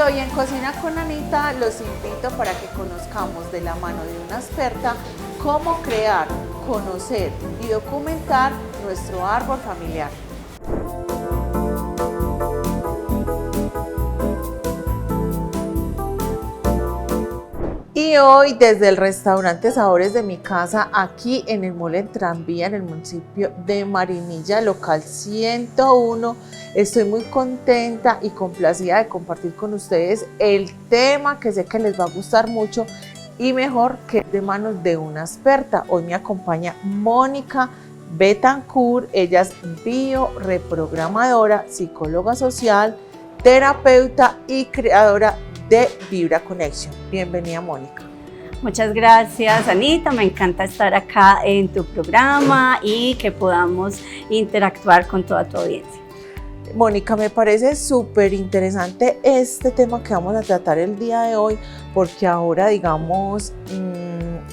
Y hoy en Cocina con Anita los invito para que conozcamos de la mano de una experta cómo crear, conocer y documentar nuestro árbol familiar. Y hoy desde el restaurante Sabores de mi Casa, aquí en el Mall en Tranvía, en el municipio de Marinilla, local 101, estoy muy contenta y complacida de compartir con ustedes el tema que sé que les va a gustar mucho y mejor que de manos de una experta. Hoy me acompaña Mónica Betancourt, ella es bioreprogramadora, psicóloga social, terapeuta y creadora de Vibra Connection. Bienvenida, Mónica. Muchas gracias, Anita, me encanta estar acá en tu programa y que podamos interactuar con toda tu audiencia. Mónica, me parece súper interesante este tema que vamos a tratar el día de hoy, porque ahora, digamos,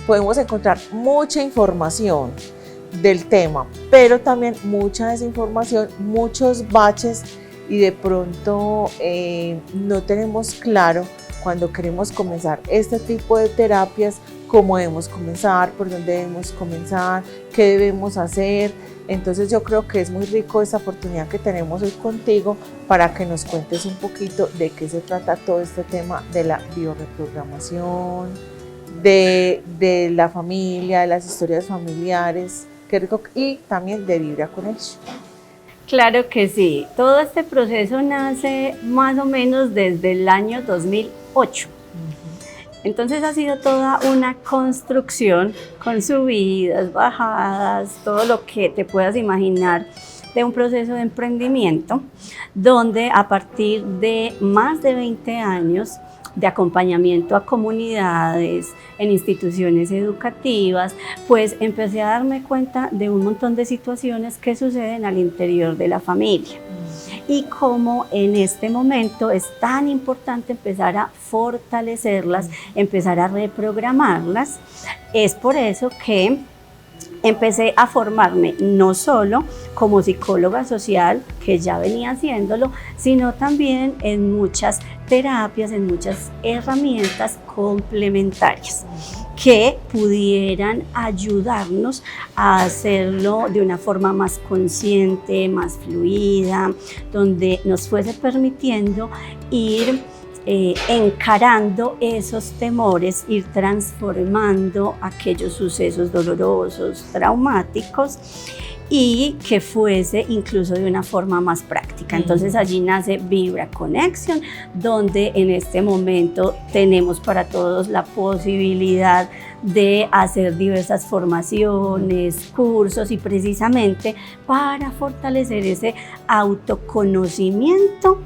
podemos encontrar mucha información del tema, pero también mucha desinformación, muchos baches y de pronto no tenemos claro cuando queremos comenzar este tipo de terapias, cómo debemos comenzar, por dónde debemos comenzar, qué debemos hacer. Entonces yo creo que es muy rico esta oportunidad que tenemos hoy contigo para que nos cuentes un poquito de qué se trata todo este tema de la bioreprogramación, de la familia, de las historias familiares, qué rico, y también de Vibra Connection. Claro que sí, todo este proceso nace más o menos desde el año 2008. Entonces ha sido toda una construcción con subidas, bajadas, todo lo que te puedas imaginar de un proceso de emprendimiento, donde a partir de más de 20 años de acompañamiento a comunidades, en instituciones educativas, pues empecé a darme cuenta de un montón de situaciones que suceden al interior de la familia. Y cómo en este momento es tan importante empezar a fortalecerlas, empezar a reprogramarlas. Es por eso que empecé a formarme no solo como psicóloga social, que ya venía haciéndolo, sino también en muchas terapias, en muchas herramientas complementarias que pudieran ayudarnos a hacerlo de una forma más consciente, más fluida, donde nos fuese permitiendo ir encarando esos temores, ir transformando aquellos sucesos dolorosos, traumáticos, y que fuese incluso de una forma más práctica. Entonces allí nace Vibra Connection, donde en este momento tenemos para todos la posibilidad de hacer diversas formaciones, cursos, y precisamente para fortalecer ese autoconocimiento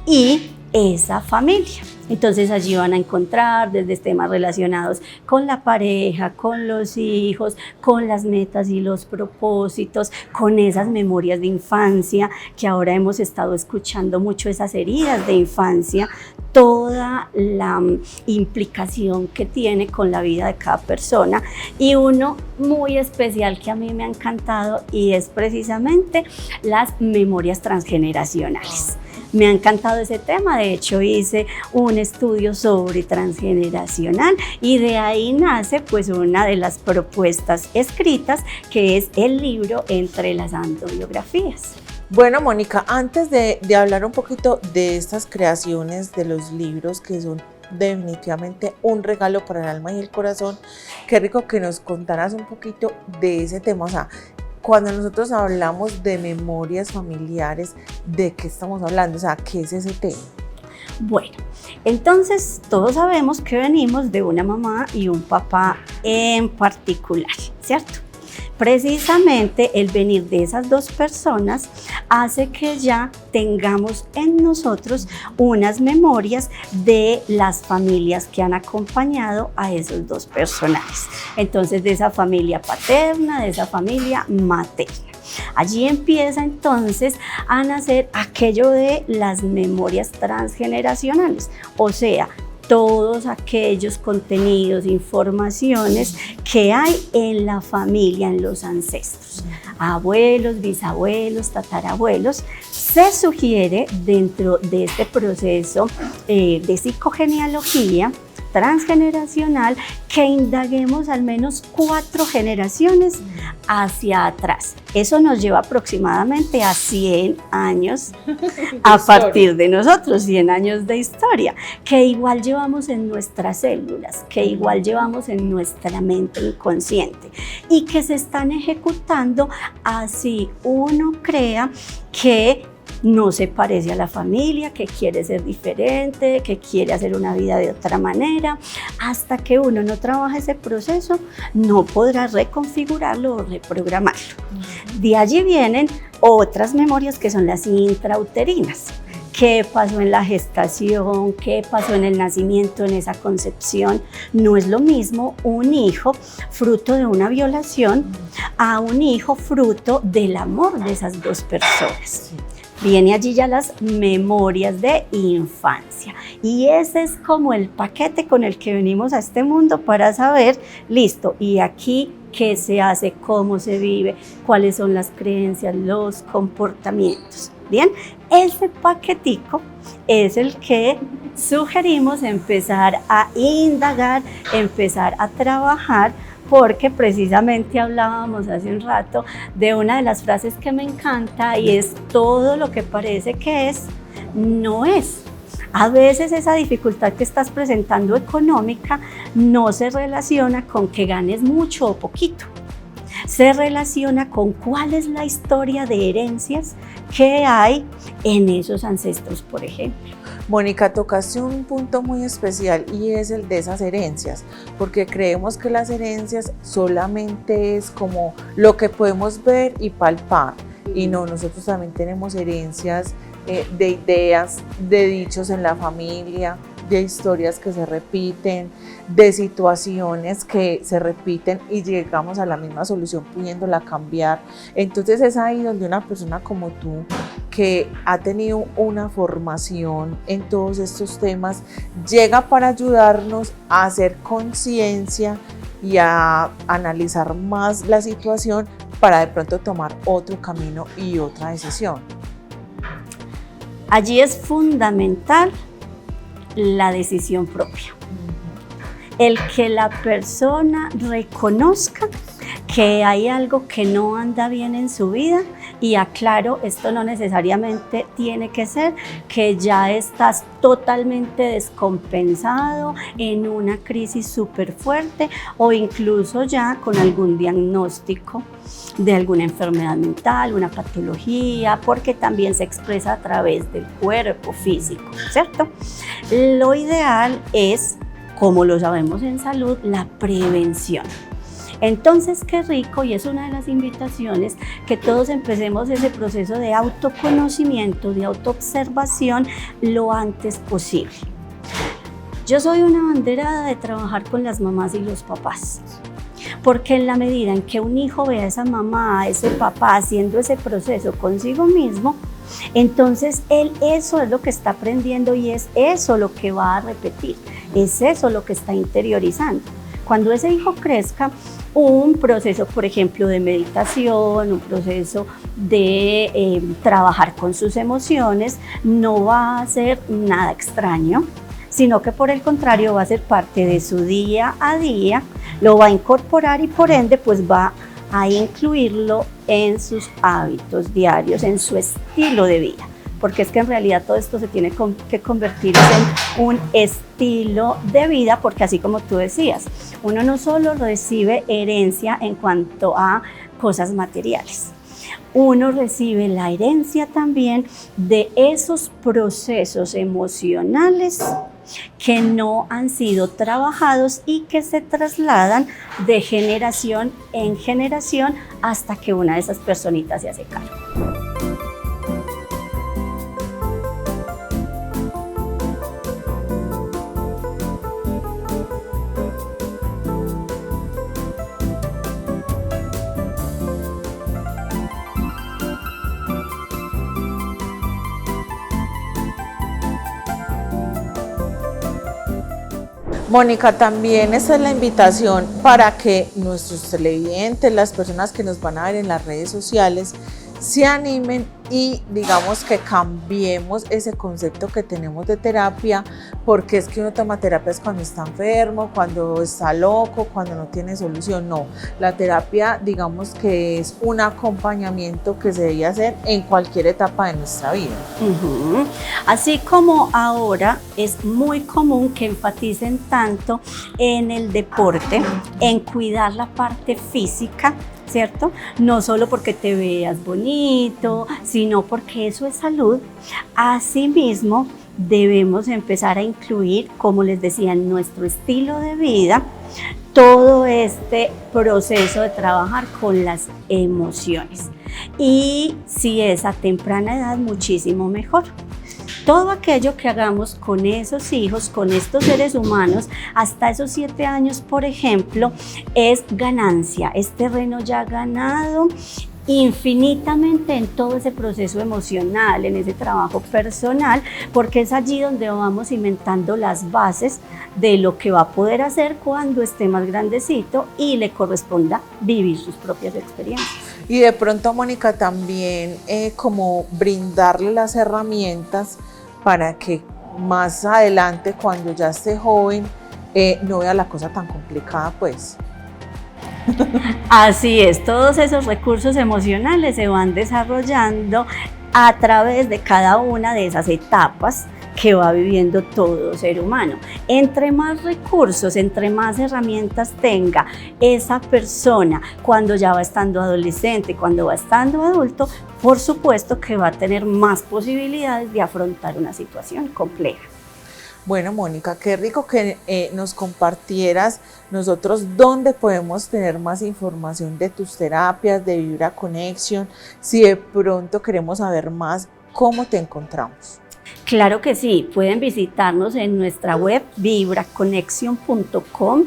y esa familia. Entonces allí van a encontrar desde temas relacionados con la pareja, con los hijos, con las metas y los propósitos, con esas memorias de infancia, que ahora hemos estado escuchando mucho, esas heridas de infancia, toda la implicación que tiene con la vida de cada persona, y uno muy especial que a mí me ha encantado, y es precisamente las memorias transgeneracionales. Me ha encantado ese tema, de hecho hice un estudio sobre transgeneracional y de ahí nace pues una de las propuestas escritas, que es el libro Entrelazando Biografías. Bueno, Mónica, antes de hablar un poquito de estas creaciones de los libros, que son definitivamente un regalo para el alma y el corazón, qué rico que nos contaras un poquito de ese tema. O sea, cuando nosotros hablamos de memorias familiares, ¿de qué estamos hablando? O sea, ¿qué es ese tema? Bueno, entonces todos sabemos que venimos de una mamá y un papá en particular, ¿cierto? Precisamente el venir de esas dos personas hace que ya tengamos en nosotros unas memorias de las familias que han acompañado a esos dos personajes. Entonces, de esa familia paterna, de esa familia materna. Allí empieza entonces a nacer aquello de las memorias transgeneracionales, o sea, todos aquellos contenidos, informaciones que hay en la familia, en los ancestros, abuelos, bisabuelos, tatarabuelos. Se sugiere dentro de este proceso de psicogenealogía transgeneracional que indaguemos al menos 4 generaciones hacia atrás. Eso nos lleva aproximadamente a 100 años a partir de nosotros, 100 años de historia, que igual llevamos en nuestras células, que igual llevamos en nuestra mente inconsciente y que se están ejecutando así uno crea que no se parece a la familia, que quiere ser diferente, que quiere hacer una vida de otra manera. Hasta que uno no trabaja ese proceso, no podrá reconfigurarlo o reprogramarlo. De allí vienen otras memorias que son las intrauterinas. ¿Qué pasó en la gestación? ¿Qué pasó en el nacimiento, en esa concepción? No es lo mismo un hijo fruto de una violación a un hijo fruto del amor de esas dos personas. Viene allí ya las memorias de infancia y ese es como el paquete con el que venimos a este mundo para saber, listo, y aquí qué se hace, cómo se vive, cuáles son las creencias, los comportamientos. Bien, ese paquetico es el que sugerimos empezar a indagar, empezar a trabajar, porque precisamente hablábamos hace un rato de una de las frases que me encanta y es: todo lo que parece que es, no es. A veces esa dificultad que estás presentando económica no se relaciona con que ganes mucho o poquito. Se relaciona con cuál es la historia de herencias que hay en esos ancestros, por ejemplo. Mónica, tocaste un punto muy especial y es el de esas herencias, porque creemos que las herencias solamente es como lo que podemos ver y palpar, y no, nosotros también tenemos herencias de ideas, de dichos en la familia, de historias que se repiten, de situaciones que se repiten y llegamos a la misma solución pudiéndola cambiar. Entonces es ahí donde una persona como tú, que ha tenido una formación en todos estos temas, llega para ayudarnos a hacer conciencia y a analizar más la situación para de pronto tomar otro camino y otra decisión. Allí es fundamental la decisión propia. El que la persona reconozca que hay algo que no anda bien en su vida y aclaro, esto no necesariamente tiene que ser que ya estás totalmente descompensado, en una crisis súper fuerte o incluso ya con algún diagnóstico de alguna enfermedad mental, una patología, porque también se expresa a través del cuerpo físico, ¿cierto? Lo ideal es, como lo sabemos en salud, la prevención. Entonces, qué rico, y es una de las invitaciones, que todos empecemos ese proceso de autoconocimiento, de autoobservación lo antes posible. Yo soy una abanderada de trabajar con las mamás y los papás, porque en la medida en que un hijo ve a esa mamá, a ese papá haciendo ese proceso consigo mismo, entonces él eso es lo que está aprendiendo y es eso lo que va a repetir, es eso lo que está interiorizando. Cuando ese hijo crezca, un proceso, por ejemplo, de meditación, un proceso de trabajar con sus emociones, no va a ser nada extraño, sino que por el contrario va a ser parte de su día a día, lo va a incorporar y por ende pues va a incluirlo en sus hábitos diarios, en su estilo de vida. Porque es que en realidad todo esto se tiene que convertir en un estilo de vida, porque así como tú decías, uno no solo recibe herencia en cuanto a cosas materiales, uno recibe la herencia también de esos procesos emocionales que no han sido trabajados y que se trasladan de generación en generación hasta que una de esas personitas se hace cargo. Mónica, también esa es la invitación para que nuestros televidentes, las personas que nos van a ver en las redes sociales, se animen y digamos que cambiemos ese concepto que tenemos de terapia, porque es que uno toma terapias cuando está enfermo, cuando está loco, cuando no tiene solución. No, la terapia digamos que es un acompañamiento que se debe hacer en cualquier etapa de nuestra vida. Así como ahora es muy común que enfaticen tanto en el deporte, en cuidar la parte física, ¿cierto? No solo porque te veas bonito, sino porque eso es salud. Asimismo, debemos empezar a incluir, como les decía, en nuestro estilo de vida, todo este proceso de trabajar con las emociones. Y si es a temprana edad, muchísimo mejor. Todo aquello que hagamos con esos hijos, con estos seres humanos, hasta esos 7 años, por ejemplo, es ganancia, es terreno ya ganado infinitamente en todo ese proceso emocional, en ese trabajo personal, porque es allí donde vamos cimentando las bases de lo que va a poder hacer cuando esté más grandecito y le corresponda vivir sus propias experiencias. Y de pronto, Mónica, también como brindarle las herramientas para que más adelante, cuando ya esté joven, no vea la cosa tan complicada, pues. Así es, todos esos recursos emocionales se van desarrollando a través de cada una de esas etapas que va viviendo todo ser humano. Entre más recursos, entre más herramientas tenga esa persona cuando ya va estando adolescente, cuando va estando adulto, por supuesto que va a tener más posibilidades de afrontar una situación compleja. Bueno, Mónica, qué rico que nos compartieras nosotros dónde podemos tener más información de tus terapias, de Vibra Connection. Si de pronto queremos saber más, ¿cómo te encontramos? Claro que sí, pueden visitarnos en nuestra web vibraconnection.com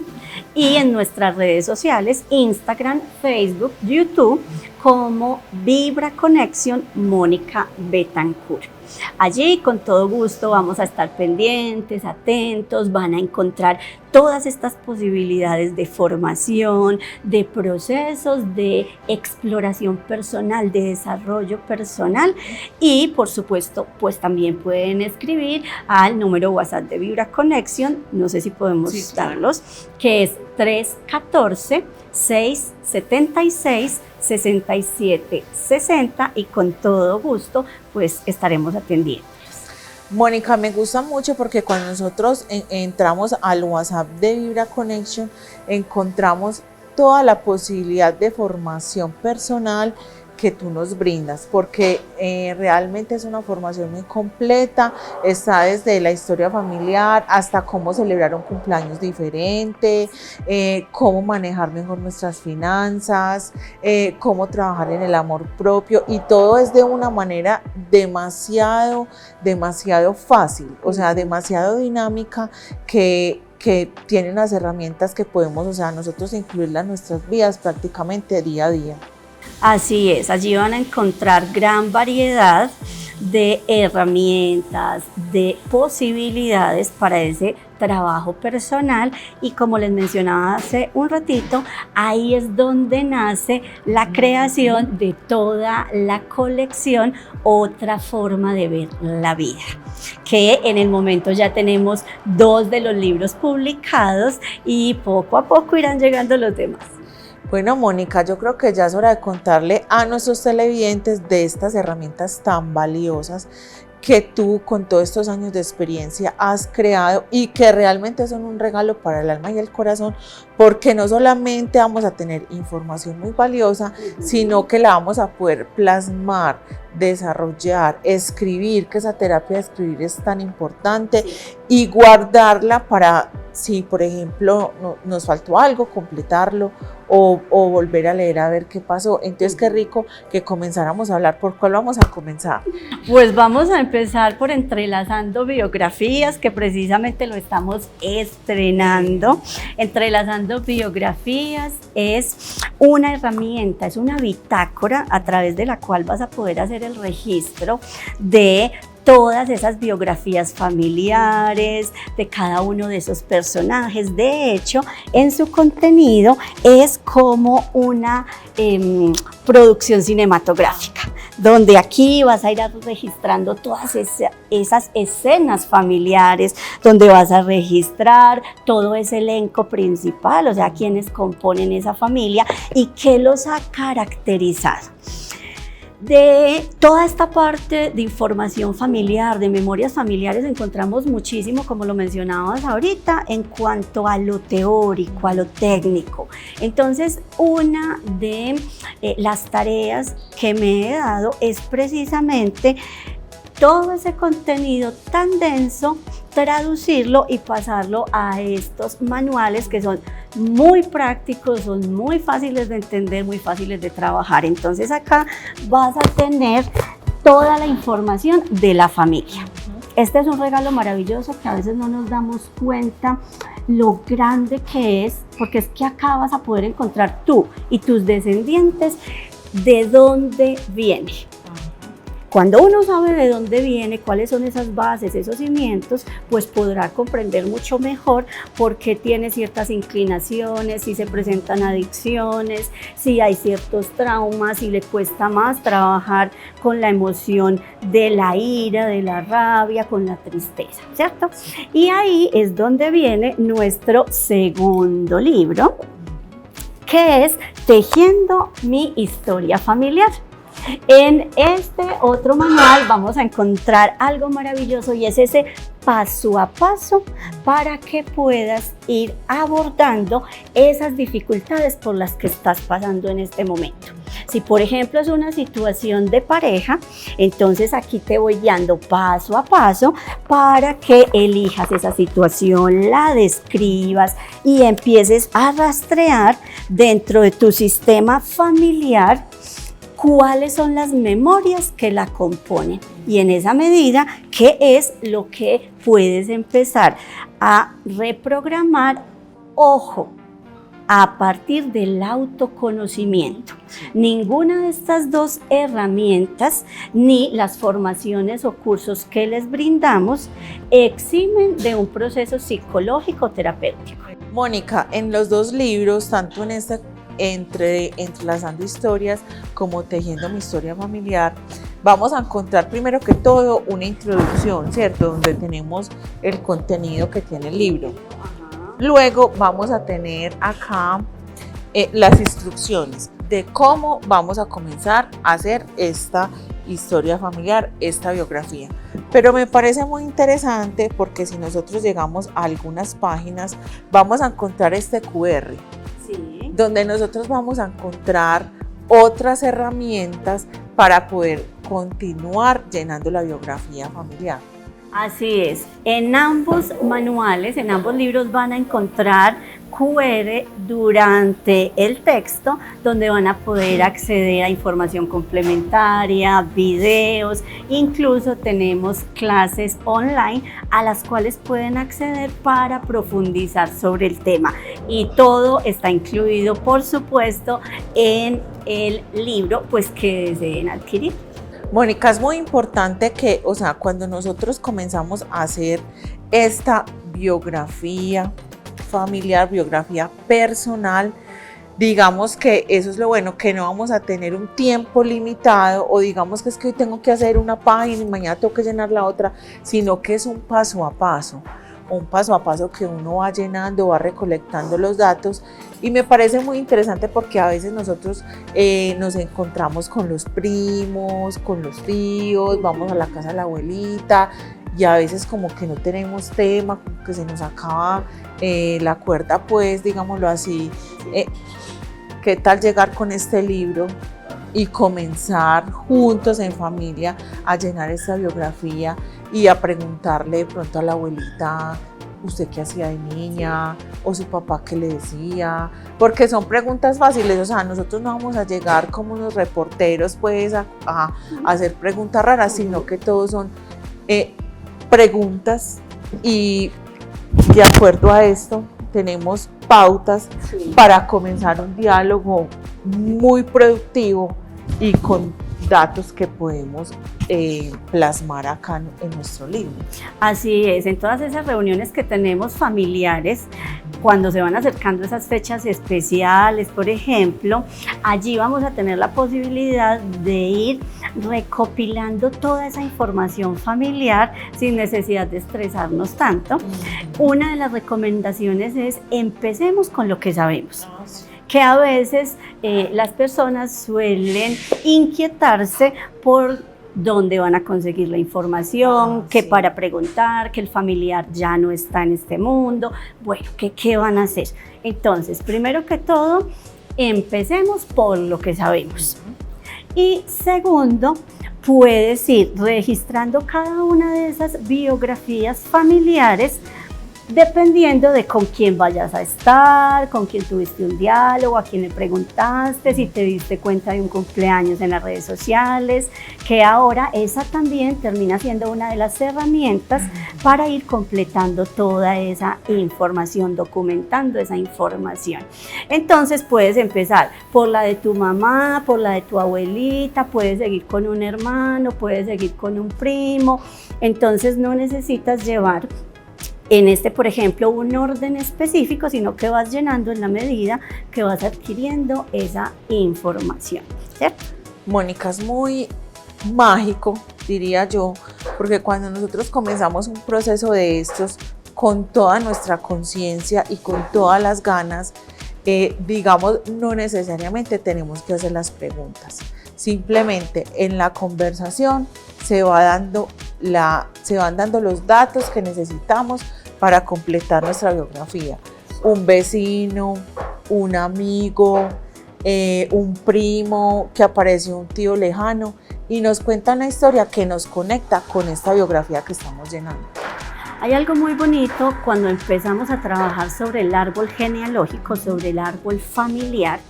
y en nuestras redes sociales, Instagram, Facebook, YouTube, como Vibra Connection Mónica Betancourt. Allí con todo gusto vamos a estar pendientes, atentos, van a encontrar todas estas posibilidades de formación, de procesos, de exploración personal, de desarrollo personal y por supuesto pues también pueden escribir al número WhatsApp de Vibra Connection, no sé si podemos darlos, que es 314-676-6760 y con todo gusto pues estaremos atendiendo. Mónica, me gusta mucho porque cuando nosotros entramos al WhatsApp de Vibra Connection encontramos toda la posibilidad de formación personal que tú nos brindas, porque realmente es una formación muy completa, está desde la historia familiar hasta cómo celebrar un cumpleaños diferente, cómo manejar mejor nuestras finanzas, cómo trabajar en el amor propio, y todo es de una manera demasiado fácil, o sea, demasiado dinámica, que tiene unas herramientas que podemos, o sea, nosotros incluirlas en nuestras vidas prácticamente día a día. Así es, allí van a encontrar gran variedad de herramientas, de posibilidades para ese trabajo personal y como les mencionaba hace un ratito, ahí es donde nace la creación de toda la colección Otra Forma de Ver la Vida, que en el momento ya tenemos 2 de los libros publicados y poco a poco irán llegando los demás. Bueno, Mónica, yo creo que ya es hora de contarle a nuestros televidentes de estas herramientas tan valiosas que tú con todos estos años de experiencia has creado y que realmente son un regalo para el alma y el corazón, porque no solamente vamos a tener información muy valiosa, sino que la vamos a poder plasmar, desarrollar, escribir, que esa terapia de escribir es tan importante, y guardarla para, si por ejemplo nos faltó algo, completarlo o volver a leer a ver qué pasó. Entonces qué rico que comenzáramos a hablar. ¿Por cuál vamos a comenzar? Pues vamos a empezar por Entrelazando Biografías, que precisamente lo estamos estrenando. Entrelazando Biografías es una herramienta, es una bitácora a través de la cual vas a poder hacer el registro de todas esas biografías familiares de cada uno de esos personajes. De hecho, en su contenido es como una producción cinematográfica, donde aquí vas a ir registrando todas esas escenas familiares, donde vas a registrar todo ese elenco principal, o sea, quienes componen esa familia y qué los ha caracterizado. De toda esta parte de información familiar, de memorias familiares, encontramos muchísimo, como lo mencionabas ahorita, en cuanto a lo teórico, a lo técnico. Entonces, una de las tareas que me he dado es precisamente todo ese contenido tan denso, traducirlo y pasarlo a estos manuales que son muy prácticos, son muy fáciles de entender, muy fáciles de trabajar. Entonces acá vas a tener toda la información de la familia. Este es un regalo maravilloso que a veces no nos damos cuenta lo grande que es, porque es que acá vas a poder encontrar tú y tus descendientes de dónde viene. Cuando uno sabe de dónde viene, cuáles son esas bases, esos cimientos, pues podrá comprender mucho mejor por qué tiene ciertas inclinaciones, si se presentan adicciones, si hay ciertos traumas, si le cuesta más trabajar con la emoción de la ira, de la rabia, con la tristeza, ¿cierto? Y ahí es donde viene nuestro segundo libro, que es Tejiendo mi historia familiar. En este otro manual vamos a encontrar algo maravilloso y es ese paso a paso para que puedas ir abordando esas dificultades por las que estás pasando en este momento. Si por ejemplo es una situación de pareja, entonces aquí te voy guiando paso a paso para que elijas esa situación, la describas y empieces a rastrear dentro de tu sistema familiar cuáles son las memorias que la componen y en esa medida qué es lo que puedes empezar a reprogramar, ojo, a partir del autoconocimiento. Ninguna de estas dos herramientas ni las formaciones o cursos que les brindamos eximen de un proceso psicológico terapéutico. Mónica, en los dos libros, tanto en este Entrelazando historias como Tejiendo mi historia familiar, vamos a encontrar primero que todo una introducción, ¿cierto? Donde tenemos el contenido que tiene el libro. Luego vamos a tener acá las instrucciones de cómo vamos a comenzar a hacer esta historia familiar, esta biografía. Pero me parece muy interesante porque si nosotros llegamos a algunas páginas, vamos a encontrar este QR. Sí. Donde nosotros vamos a encontrar otras herramientas para poder continuar llenando la biografía familiar. Así es, en ambos manuales, en ambos libros van a encontrar QR durante el texto donde van a poder acceder a información complementaria, videos, incluso tenemos clases online a las cuales pueden acceder para profundizar sobre el tema y todo está incluido por supuesto en el libro pues que deseen adquirir. Mónica, es muy importante que, o sea, cuando nosotros comenzamos a hacer esta biografía familiar, biografía personal, digamos que eso es lo bueno, que no vamos a tener un tiempo limitado o digamos que es que hoy tengo que hacer una página y mañana tengo que llenar la otra, sino que es un paso a paso que uno va llenando, va recolectando los datos y me parece muy interesante porque a veces nosotros nos encontramos con los primos, con los tíos, vamos a la casa de la abuelita y a veces como que no tenemos tema, como que se nos acaba la cuerda pues, digámoslo así. ¿Qué tal llegar con este libro y comenzar juntos en familia a llenar esta biografía y a preguntarle de pronto a la abuelita, ¿usted qué hacía de niña? ¿O su papá qué le decía? Porque son preguntas fáciles, o sea, nosotros no vamos a llegar como unos reporteros pues a hacer preguntas raras, sino que todos son preguntas y de acuerdo a esto tenemos pautas para comenzar un diálogo muy productivo y con datos que podemos plasmar acá en nuestro libro. Así es, en todas esas reuniones que tenemos familiares, cuando se van acercando esas fechas especiales, por ejemplo, allí vamos a tener la posibilidad de ir recopilando toda esa información familiar sin necesidad de estresarnos tanto. Una de las recomendaciones es empecemos con lo que sabemos. Que a veces las personas suelen inquietarse por dónde van a conseguir la información, que para preguntar, que el familiar ya no está en este mundo, bueno, ¿qué van a hacer? Entonces, primero que todo, empecemos por lo que sabemos. Y segundo, puedes ir registrando cada una de esas biografías familiares dependiendo de con quién vayas a estar, con quién tuviste un diálogo, a quién le preguntaste, si te diste cuenta de un cumpleaños en las redes sociales, que ahora esa también termina siendo una de las herramientas para ir completando toda esa información, documentando esa información. Entonces puedes empezar por la de tu mamá, por la de tu abuelita, puedes seguir con un hermano, puedes seguir con un primo, entonces no necesitas llevar por ejemplo, un orden específico, sino que vas llenando en la medida que vas adquiriendo esa información, ¿cierto? Mónica, es muy mágico, diría yo, porque cuando nosotros comenzamos un proceso de estos con toda nuestra conciencia y con todas las ganas, digamos, no necesariamente tenemos que hacer las preguntas. Simplemente en la conversación se van dando los datos que necesitamos para completar nuestra biografía. Un vecino, un amigo, un primo, que apareció un tío lejano y nos cuenta una historia que nos conecta con esta biografía que estamos llenando. Hay algo muy bonito cuando empezamos a trabajar sobre el árbol genealógico, sobre el árbol familiar,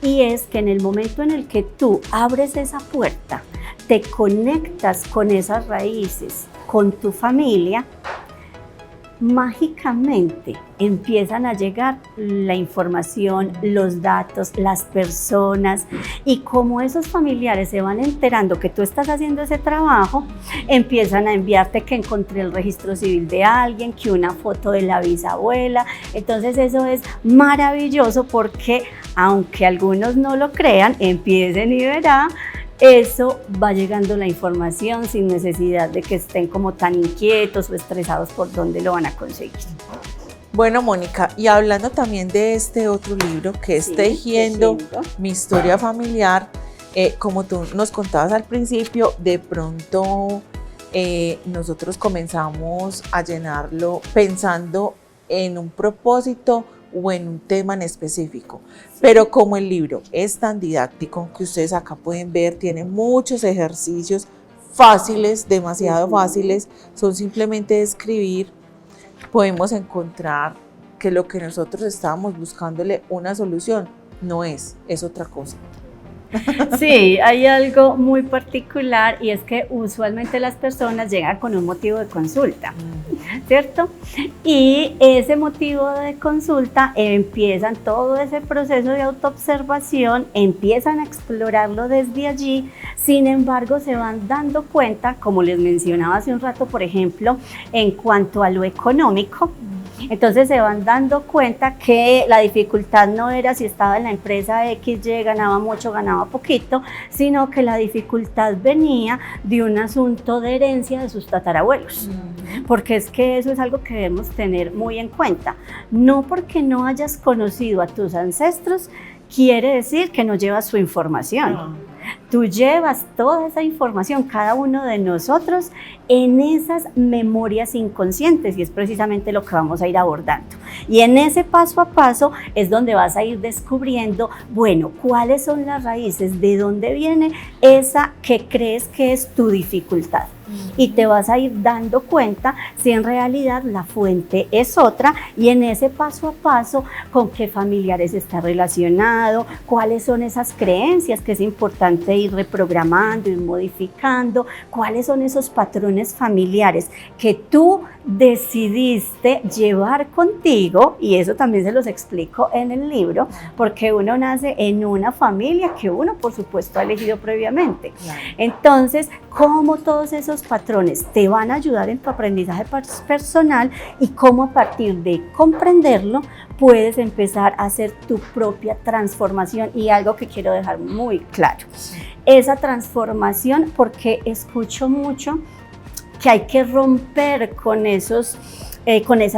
y es que en el momento en el que tú abres esa puerta, te conectas con esas raíces, con tu familia, mágicamente empiezan a llegar la información, los datos, las personas, y como esos familiares se van enterando que tú estás haciendo ese trabajo, empiezan a enviarte que encontré el registro civil de alguien, que una foto de la bisabuela. Entonces eso es maravilloso porque aunque algunos no lo crean, empiecen y verán, eso va llegando la información sin necesidad de que estén como tan inquietos o estresados por dónde lo van a conseguir. Bueno, Mónica, y hablando también de este otro libro que es Tejiendo mi historia familiar, como tú nos contabas al principio, de pronto nosotros comenzamos a llenarlo pensando en un propósito o en un tema en específico, pero como el libro es tan didáctico que ustedes acá pueden ver, tiene muchos ejercicios fáciles, demasiado fáciles, son simplemente de escribir, podemos encontrar que lo que nosotros estábamos buscándole una solución no es otra cosa. Sí, hay algo muy particular y es que usualmente las personas llegan con un motivo de consulta, ¿cierto? Y ese motivo de consulta empiezan todo ese proceso de autoobservación, empiezan a explorarlo desde allí, sin embargo se van dando cuenta, como les mencionaba hace un rato, por ejemplo, en cuanto a lo económico. Entonces se van dando cuenta que la dificultad no era si estaba en la empresa XY, ganaba mucho, ganaba poquito, sino que la dificultad venía de un asunto de herencia de sus tatarabuelos. Porque es que eso es algo que debemos tener muy en cuenta. No porque no hayas conocido a tus ancestros, quiere decir que no llevas su información. Tú llevas toda esa información, cada uno de nosotros, en esas memorias inconscientes, y es precisamente lo que vamos a ir abordando. Y en ese paso a paso es donde vas a ir descubriendo, bueno, cuáles son las raíces, de dónde viene esa que crees que es tu dificultad. Y te vas a ir dando cuenta si en realidad la fuente es otra, y en ese paso a paso con qué familiares está relacionado, cuáles son esas creencias que es importante ir reprogramando, ir modificando, cuáles son esos patrones familiares que tú decidiste llevar contigo, y eso también se los explico en el libro, porque uno nace en una familia que uno, por supuesto, ha elegido previamente. Claro. Entonces, cómo todos esos patrones te van a ayudar en tu aprendizaje personal y cómo a partir de comprenderlo puedes empezar a hacer tu propia transformación. Y algo que quiero dejar muy claro, esa transformación, porque escucho mucho que hay que romper con esas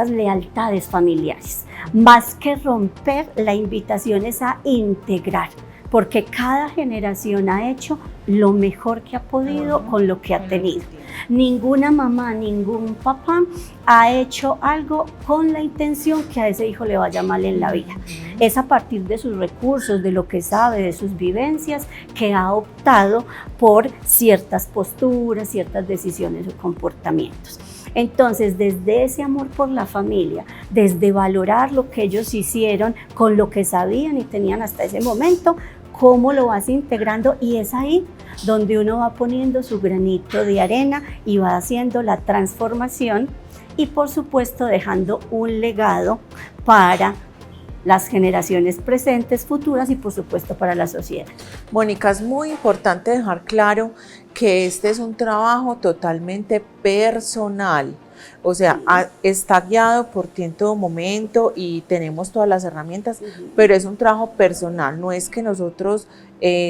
lealtades familiares. Más que romper, la invitación es a integrar, porque cada generación ha hecho lo mejor que ha podido con lo que ha tenido. Ninguna mamá, ningún papá ha hecho algo con la intención que a ese hijo le vaya mal en la vida. Es a partir de sus recursos, de lo que sabe, de sus vivencias, que ha optado por ciertas posturas, ciertas decisiones o comportamientos. Entonces, desde ese amor por la familia, desde valorar lo que ellos hicieron con lo que sabían y tenían hasta ese momento, cómo lo vas integrando, y es ahí donde uno va poniendo su granito de arena y va haciendo la transformación y, por supuesto, dejando un legado para las generaciones presentes, futuras y, por supuesto, para la sociedad. Mónica, es muy importante dejar claro que este es un trabajo totalmente personal. O sea, está guiado por ti en todo momento y tenemos todas las herramientas, pero es un trabajo personal. No es que nosotros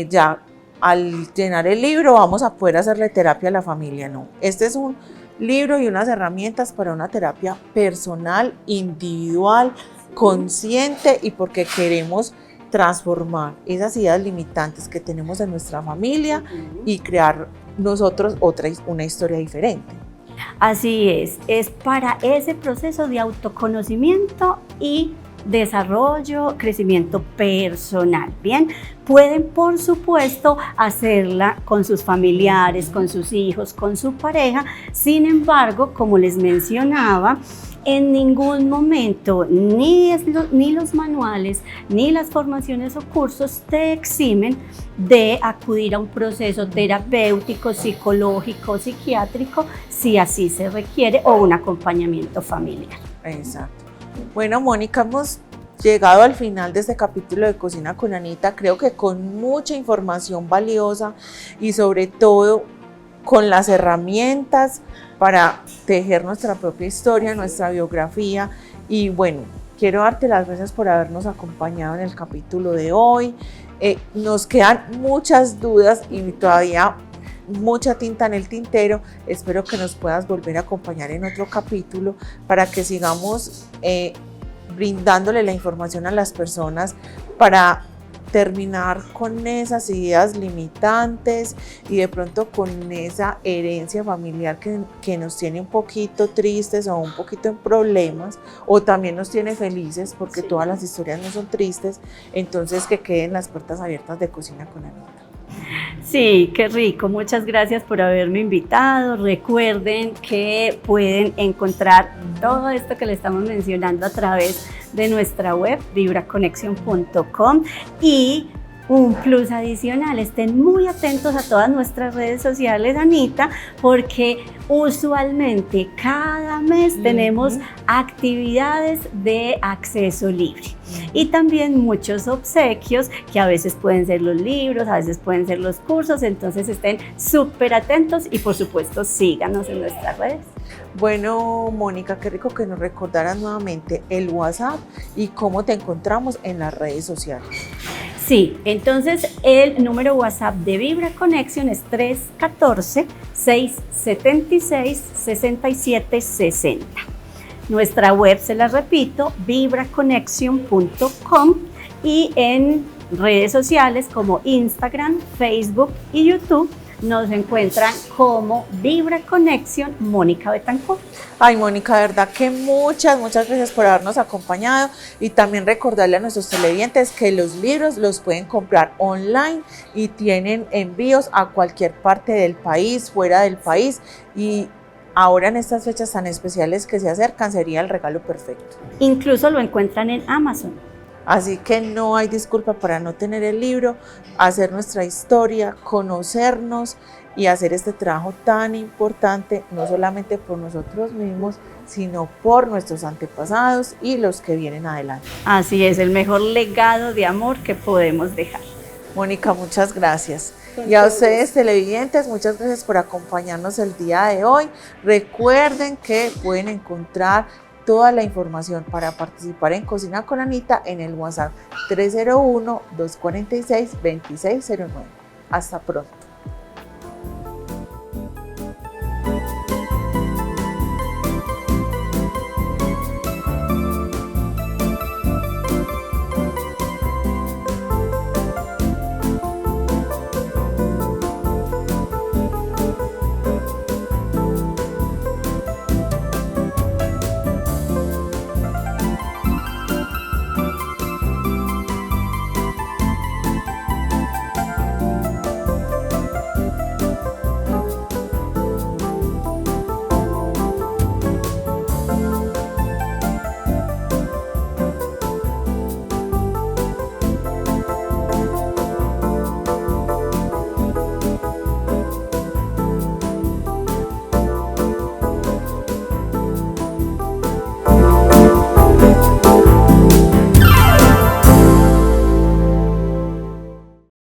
ya al llenar el libro vamos a poder hacerle terapia a la familia, no. Este es un libro y unas herramientas para una terapia personal, individual, consciente, y porque queremos transformar esas ideas limitantes que tenemos en nuestra familia y crear nosotros una historia diferente. Así es para ese proceso de autoconocimiento y desarrollo, crecimiento personal. Bien, pueden por supuesto hacerla con sus familiares, con sus hijos, con su pareja. Sin embargo, como les mencionaba, en ningún momento ni los manuales ni las formaciones o cursos te eximen de acudir a un proceso terapéutico, psicológico, psiquiátrico, si así se requiere, o un acompañamiento familiar. Exacto. Bueno, Mónica, hemos llegado al final de este capítulo de Cocina con Anita, creo que con mucha información valiosa y sobre todo con las herramientas para tejer nuestra propia historia, nuestra biografía. Y bueno, quiero darte las gracias por habernos acompañado en el capítulo de hoy. Nos quedan muchas dudas y todavía mucha tinta en el tintero. Espero que nos puedas volver a acompañar en otro capítulo para que sigamos brindándole la información a las personas para terminar con esas ideas limitantes y de pronto con esa herencia familiar que nos tiene un poquito tristes o un poquito en problemas, o también nos tiene felices, porque todas las historias no son tristes. Entonces, que queden las puertas abiertas de Cocina con Anita. Sí, qué rico. Muchas gracias por haberme invitado. Recuerden que pueden encontrar todo esto que le estamos mencionando a través de nuestra web, vibraconexion.com, y un plus adicional, estén muy atentos a todas nuestras redes sociales, Anita, porque usualmente cada mes tenemos actividades de acceso libre y también muchos obsequios, que a veces pueden ser los libros, a veces pueden ser los cursos. Entonces estén súper atentos y, por supuesto, síganos en nuestras redes. Bueno, Mónica, qué rico que nos recordaras nuevamente el WhatsApp y cómo te encontramos en las redes sociales. Sí, entonces el número WhatsApp de Vibra Connection es 314-676-6760. Nuestra web, se la repito, vibraconexion.com, y en redes sociales como Instagram, Facebook y YouTube nos encuentran como Vibra Connexion Mónica Betancourt. Ay, Mónica, de verdad que muchas gracias por habernos acompañado, y también recordarle a nuestros televidentes que los libros los pueden comprar online y tienen envíos a cualquier parte del país, fuera del país, y ahora en estas fechas tan especiales que se acercan sería el regalo perfecto. Incluso lo encuentran en Amazon. Así que no hay disculpa para no tener el libro, hacer nuestra historia, conocernos y hacer este trabajo tan importante, no solamente por nosotros mismos, sino por nuestros antepasados y los que vienen adelante. Así es, el mejor legado de amor que podemos dejar. Mónica, muchas gracias. Y a ustedes televidentes, muchas gracias por acompañarnos el día de hoy. Recuerden que pueden encontrar toda la información para participar en Cocina con Anita en el WhatsApp 301-246-2609. Hasta pronto.